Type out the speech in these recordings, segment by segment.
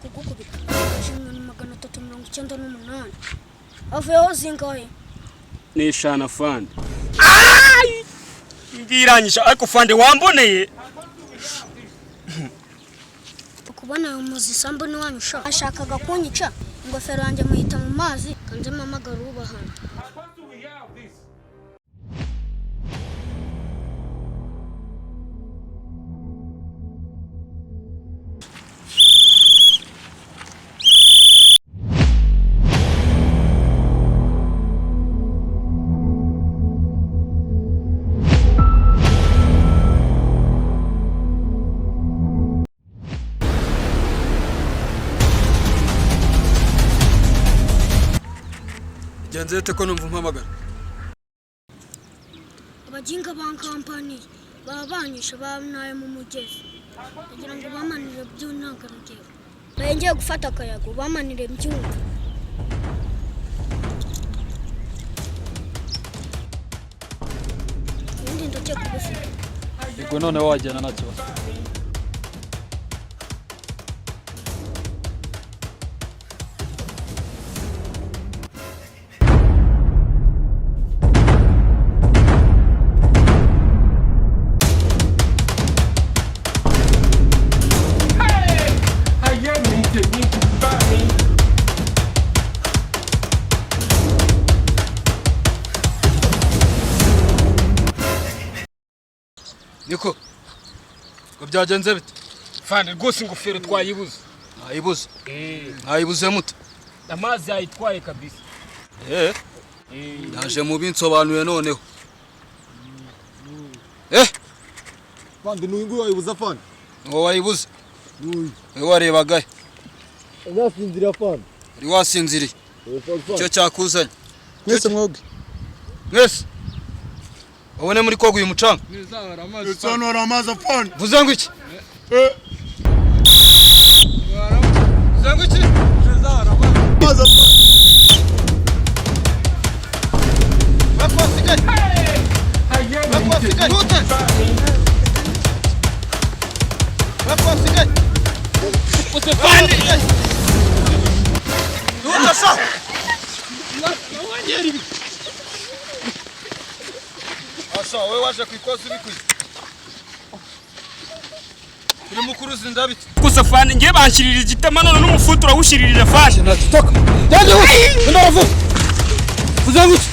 kugukubita ashimwe 398 avuyeho zingahe ni shana fande ay ngiranyisha ariko fande wamboneye ukubona umuzi sambo ni wanyusha ashakaga kunyica ingofero yanjye muhita mu mazi kanze mamagara ubahana Genzete ko numva mpamagara. Abajinga ba company babanyisha banaye mu mugezi. Kugira ngo bamanire by'unanga rugero. Bayengiye gufata akayago bamanire by'unga. Ndi ndajya kubufita. Yego none wajyana na kibazo. Niko byagenze bite fande rwose ingofero twayibuze ayibuze muto amazi yayitwaye kabisa naje mu binsobanuye noneho fande n'uyu wayibuza fande ngo wayibuze warebagaye uzasinzira fande uri wasinziriye cyo cyakuzanye mwese mwoge mwese Wabone muri koga uyu mucanga. Sonora amazi fande. Vuze ngo iki? Vuze ngo iki? Zara amazi fande. Bakwasigaye. Bakwasigaye. Bakwasigaye. Usefande. Duta sa. Wanyeri. Asa wewe waje kwikoza ibikwiye. Kuri mukuru zindabite. Gusa fande ngiye banshirira igitama none n'umufutura wushirira fashe. Natitoka. Yaje we. Ndavu. Vuze ngo iki?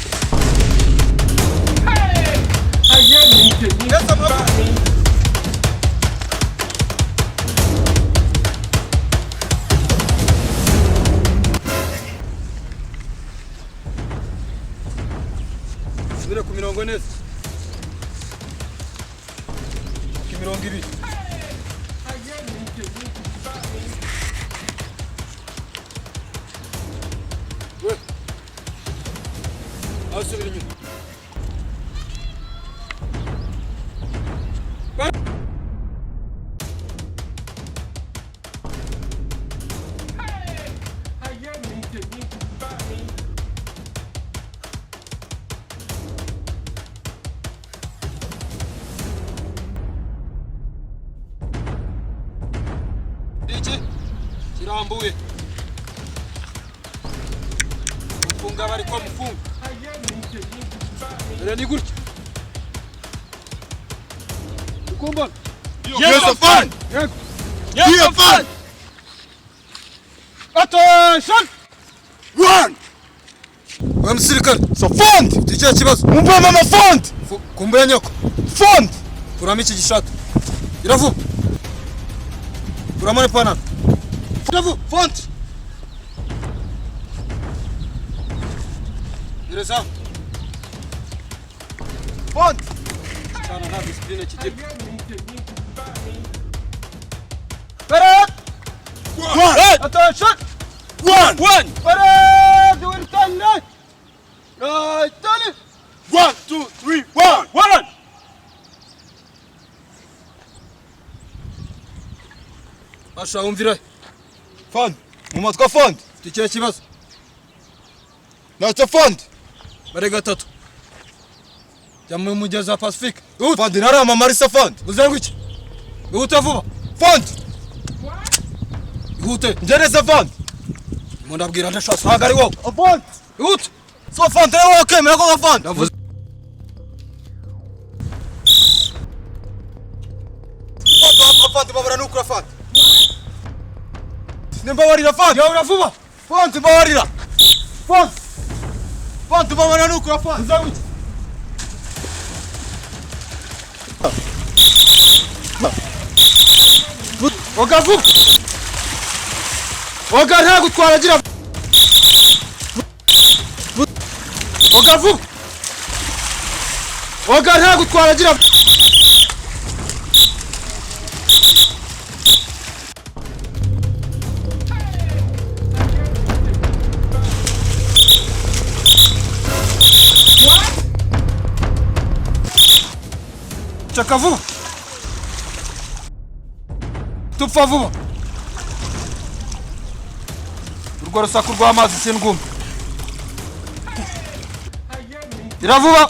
Yesa mwa. Subira ku mirongo neza. Ku mirongo ibiri. We. Asubira inyuma. Kirambuye. Mufunga bari ko mufunga. Dore ni gutya. Ukumba. Yes fande. Yes fande. Attention! Run! Wa musirikare. So fande. Tijya kibazo. Umva mama fande. Kumbuye nyoko. Fande. Kurama iki gishatu. Iravuba. Kuramane pana. Iravuba. Fande. Ireza. Fande. Kana na discipline kigiye. Parade! One. Attention! One. Parade! You will turn right. Right, turn it. 1, 2, 3, 1. One! Asha umvira. Fande. Mumatwa fande. Tikiye kibazo. Nacho fande. Bare gatatu. Jamwe mugeza Pacific. Fande narama marisa fande. Uzengu iki? Utavuba. Fande. ihute ngereza Van. mundabwira ndashaka hanga ari wowe Van. ihute So Van rero wakemera ko Van. ndavuze Van babara nukura Van. Nimbabarira Van. yaura vuba Van babarira. Van. Van babara nukura Van. zawiti oga vuba oga nta gutwara agira oga vuba oga nta gutwara agira chaka vuba tupfa vuba urwo rusaku rw'amazi sindwumva ira vuba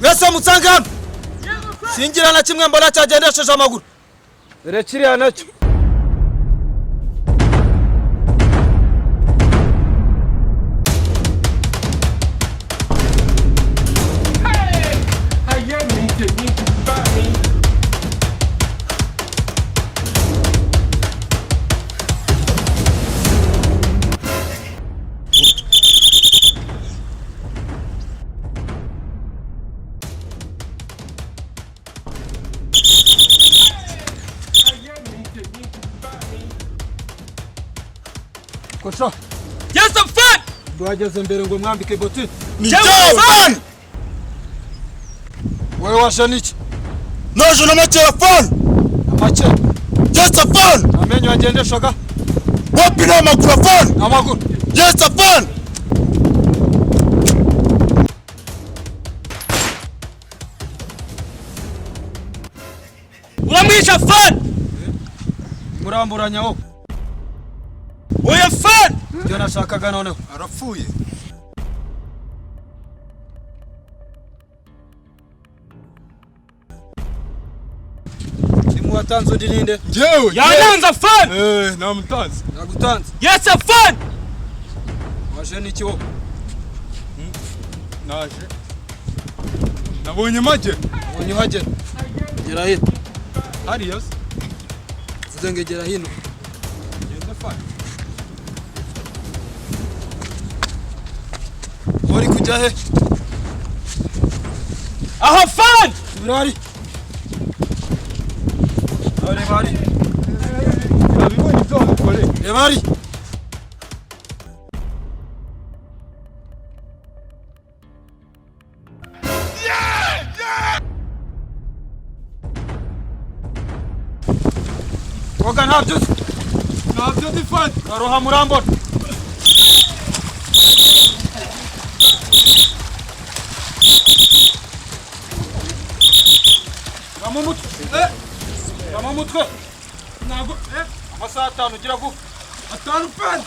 Mwese mutsange hano. Singira na kimwe mbona cyagendesheje amaguru. dore kiriya nacyo kosa Yes, I'm fine. duhageze mbere ngo mwambike botine Njyewe Van. wewe washa niki Naje na make Van. amake Yes Van. amenyo agendeshaga Wapi na maguru Van. amaguru Yes Van. Uramwisha Van. muramburanya wowe Oya Van. ibyo nashakaga noneho Arapfuye. simu watanze undi ninde Njyewe. Yananza Van. namutanze. nagutanze Yes, I'm fine. waje niki wowe Naje. Nabonye make. ubonye uhagera gera hino Hariya se. vuze ngo gera hino Genda Van. uri kujya he Aha Van. birari reba hari Nabibonye ibyo wamukoreye. reba hari oga ntabyo uzi Ntabyo ndi Van. garuha murambona gama umutwe gama umutwe Ntabwo amasaha 5 ugira vuba atanu Van.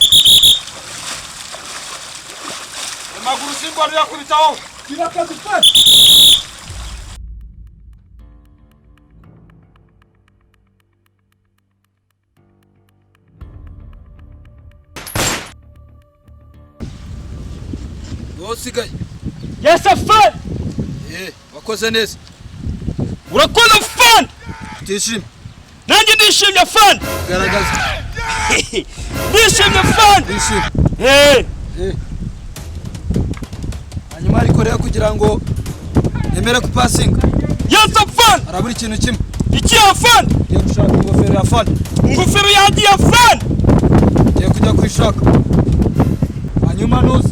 amaguru simbona yakubitaho Kirakazi Van. wowe usigaye Yes, I'm fine. wakoze neza Urakoze Van. utishimye Nanjye ndishimye Van. garagaza Ndishimye Van. wishimye hanyuma ariko rero kugira ngo nemere kupasinga Yes, I'm fine. harabura ikintu kimwe Iki ya Van. ngiye gushaka ingofero ya fani Ingofero yanjye ya Van. ngiye kujya kuyishaka hanyuma nuza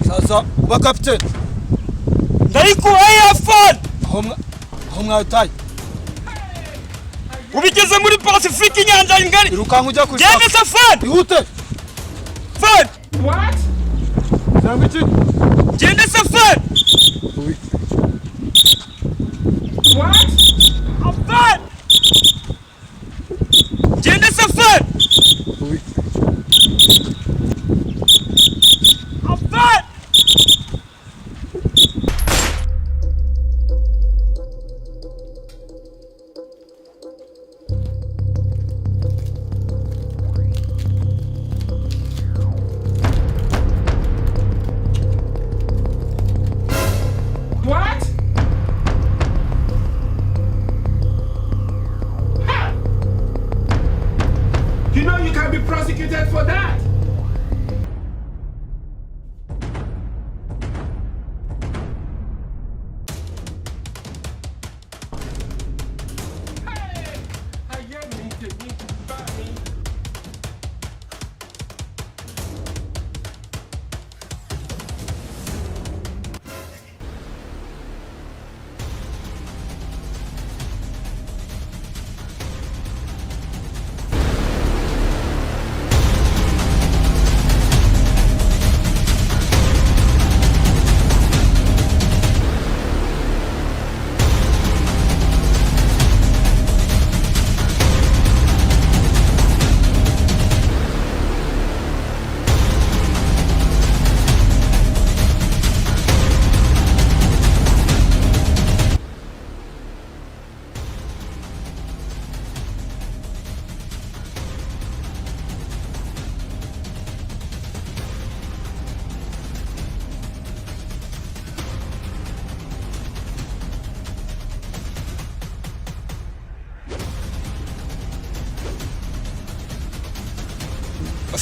sasa uba kapiteni Ndayikuhaye ya Van. aho mwataye Ubigeze muri Pacific inyanja ngari. irukanka ujya kuyishaka Genda se Van. ihute Van. cyangwa iki Genda se Van. Van. Genda se Van. Van.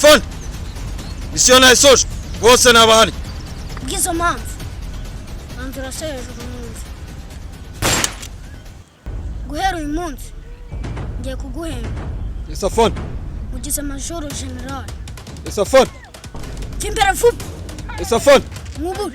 Safon, misiyo nayisoje bose nabahari. bw'izo mpamvu banza urase hejuru numva. Guhera uyu munsi ngiye kuguhemba. Safon, ugize majoro general. Safon, Timbere vuba. Safon. Nk'ubu